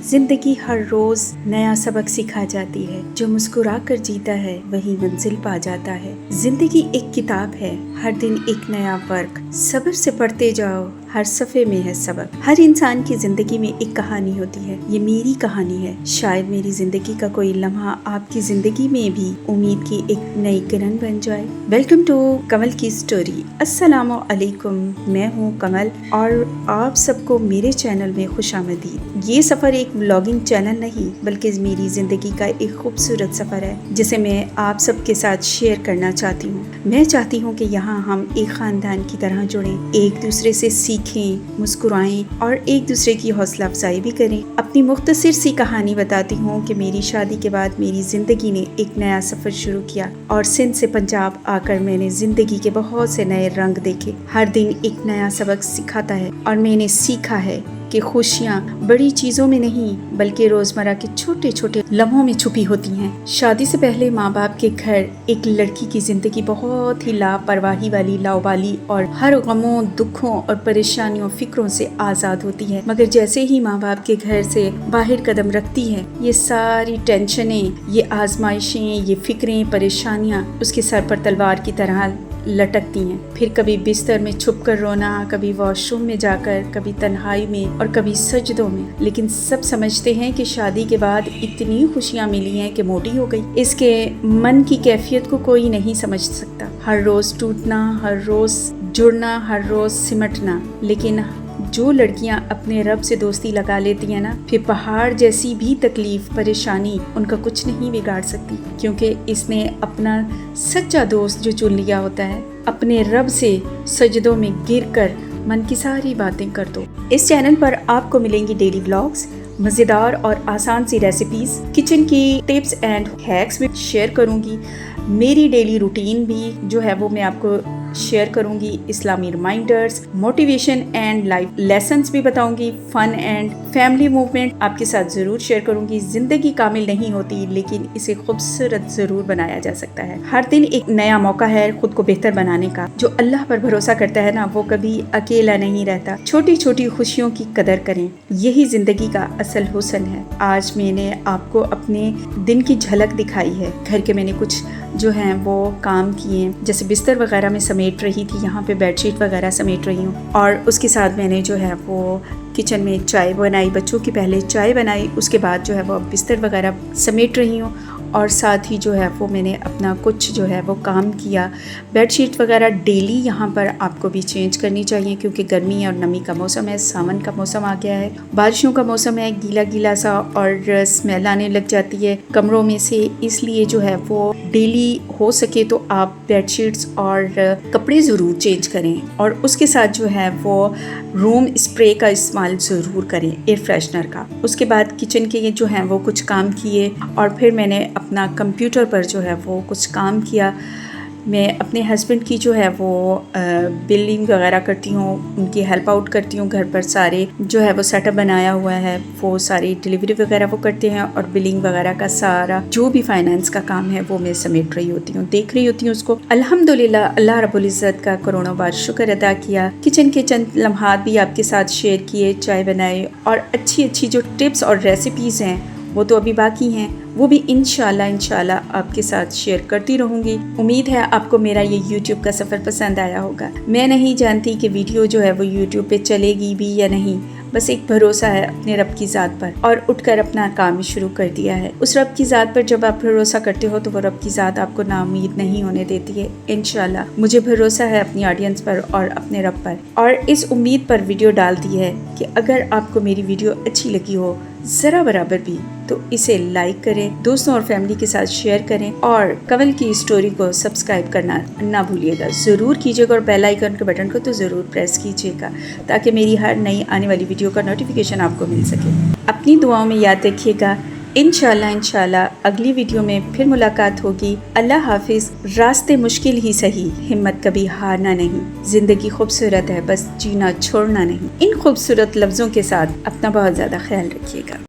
जिंदगी हर रोज नया सबक सिखा जाती है। जो मुस्कुरा कर जीता है वही मंजिल पा जाता है। जिंदगी एक किताब है, हर दिन एक नया वर्क। सब्र से पढ़ते जाओ, हर सफ़े में है सबक। हर इंसान की जिंदगी में एक कहानी होती है। ये मेरी कहानी है। शायद मेरी जिंदगी का कोई लम्हा आपकी जिंदगी में भी उम्मीद की एक नई किरण बन जाए। वेलकम टू कमल की स्टोरी। अस्सलामु अलैकुम, मैं हूँ कमल और आप सबको मेरे चैनल में खुशामदीद। ये सफ़र एक व्लॉगिंग चैनल नहीं बल्कि मेरी ज़िंदगी का एक खूबसूरत सफ़र है जिसे मैं आप सबके साथ शेयर करना चाहती हूँ। मैं चाहती हूँ कि यहाँ हम एक ख़ानदान की तरह जुड़ें, एक दूसरे से सीखें, मुस्कुराएं और एक दूसरे की हौसला अफजाई भी करें। अपनी मुख्तसर सी कहानी बताती हूँ कि मेरी शादी के बाद मेरी ज़िंदगी ने एक नया सफ़र शुरू किया और सिंध से पंजाब आकर मैंने ज़िंदगी के बहुत से नए रंग देखे। हर दिन एक नया सबक सिखाता है और मैंने सीखा है कि खुशियाँ बड़ी चीज़ों में नहीं बल्कि रोज़मर्रा के छोटे छोटे लम्हों में छुपी होती हैं। शादी से पहले माँ बाप के घर एक लड़की की ज़िंदगी बहुत ही लापरवाही वाली, लावाली और हर गमों, दुखों और परेशानियों, फिक्रों से आज़ाद होती है। मगर जैसे ही माँ बाप के घर से बाहर कदम रखती है, ये सारी टेंशनें, ये आजमाइशें, ये फिक्रें, परेशानियाँ उसके सर पर तलवार की तरह लटकती हैं। फिर कभी बिस्तर में छुप कर रोना, कभी वॉशरूम में जाकर, कभी तन्हाई में और कभी सजदों में। लेकिन सब समझते हैं कि शादी के बाद इतनी खुशियाँ मिली हैं कि मोटी हो गई। इसके मन की कैफियत को कोई नहीं समझ सकता। हर रोज़ टूटना, हर रोज़ जुड़ना, हर रोज़ सिमटना। लेकिन जो लड़कियां अपने रब से दोस्ती लगा लेती हैं ना, फिर पहाड़ जैसी भी तकलीफ, परेशानी उनका कुछ नहीं बिगाड़ सकती, क्योंकि इसने अपना सच्चा दोस्त जो चुन लिया होता है। अपने रब से सजदों में गिरकर मन की सारी बातें कर दो। इस चैनल पर आपको मिलेंगी डेली व्लॉग्स, मज़ेदार और आसान सी रेसिपीज़, किचन की टिप्स एंड हैक्स भी शेयर करूँगी। मेरी डेली रूटीन भी जो है वो मैं आपको शेयर करूंगी। इस्लामी reminders, motivation and life lessons भी बताऊंगी। फन एंड फैमिली मूवमेंट आपके साथ ज़रूर शेयर करूंगी। ज़िंदगी कामिल नहीं होती लेकिन इसे खूबसूरत ज़रूर बनाया जा सकता है। हर दिन एक नया मौका है खुद को बेहतर बनाने का। जो अल्लाह पर भरोसा करता है ना, वो कभी अकेला नहीं रहता। छोटी छोटी खुशियों की कदर करें, यही ज़िंदगी का असल हुस्न है। आज मैंने आपको अपने दिन की झलक दिखाई है। घर के मैंने कुछ जो हैं वो काम किए, जैसे बिस्तर वगैरह में समेट रही थी, यहाँ पे बेडशीट वगैरह समेट रही हूँ। और उसके साथ मैंने जो है वो किचन में चाय बनाई, बच्चों की पहले चाय बनाई, उसके बाद जो है वो बिस्तर वगैरह समेट रही हूँ। और साथ ही जो है वो मैंने अपना कुछ जो है वो काम किया। बेडशीट वगैरह डेली यहाँ पर आपको भी चेंज करनी चाहिए क्योंकि गर्मी और नमी का मौसम है, सावन का मौसम आ गया है, बारिशों का मौसम है, गीला गीला सा और स्मेल आने लग जाती है कमरों में से। इसलिए जो है वो डेली हो सके तो आप बेडशीट्स और कपड़े ज़रूर चेंज करें। और उसके साथ जो है वो रूम स्प्रे का इस्तेमाल ज़रूर करें, एयर फ्रेशनर का। उसके बाद किचन के जो हैं वो कुछ काम किए और फिर मैंने अपना कंप्यूटर पर जो है वो कुछ काम किया। मैं अपने हस्बैंड की जो है वो बिलिंग वगैरह करती हूँ, उनकी हेल्प आउट करती हूँ। घर पर सारे जो है वो सेटअप बनाया हुआ है, वो सारी डिलीवरी वगैरह वो करते हैं और बिलिंग वगैरह का सारा जो भी फाइनेंस का काम है वो मैं समेट रही होती हूँ, देख रही होती हूँ उसको। अल्हम्दुलिल्लाह, अल्लाह रब्बुल इज़्ज़त का करोड़ों बार शुक्र अदा किया। किचन के चंद लम्हात भी आपके साथ शेयर किए, चाय बनाई और अच्छी अच्छी जो टिप्स और रेसिपीज़ हैं वो तो अभी बाकी हैं, वो भी इंशाल्लाह आपके साथ शेयर करती रहूँगी। उम्मीद है आपको मेरा ये YouTube का सफ़र पसंद आया होगा। मैं नहीं जानती कि वीडियो जो है वो YouTube पे चलेगी भी या नहीं, बस एक भरोसा है अपने रब की ज़ात पर और उठकर अपना काम शुरू कर दिया है। उस रब की ज़ात पर जब आप भरोसा करते हो तो वो रब की ज़ात आपको नाउम्मीद नहीं होने देती है। इंशाल्लाह मुझे भरोसा है अपनी ऑडियंस पर और अपने रब पर, और इस उम्मीद पर वीडियो डाल दी है कि अगर आपको मेरी वीडियो अच्छी लगी हो ज़रा बराबर भी तो इसे लाइक करें, दोस्तों और फैमिली के साथ शेयर करें और कमल की स्टोरी को सब्सक्राइब करना ना भूलिएगा, ज़रूर कीजिएगा। और बेल आइकन के बटन को तो ज़रूर प्रेस कीजिएगा ताकि मेरी हर नई आने वाली वीडियो का नोटिफिकेशन आपको मिल सके। अपनी दुआओं में याद रखिएगा। इंशाल्लाह अगली वीडियो में फिर मुलाकात होगी। अल्लाह हाफिज़। रास्ते मुश्किल ही सही, हिम्मत कभी हारना नहीं। ज़िंदगी खूबसूरत है, बस जीना छोड़ना नहीं। इन खूबसूरत लफ्ज़ों के साथ अपना बहुत ज़्यादा ख्याल रखिएगा।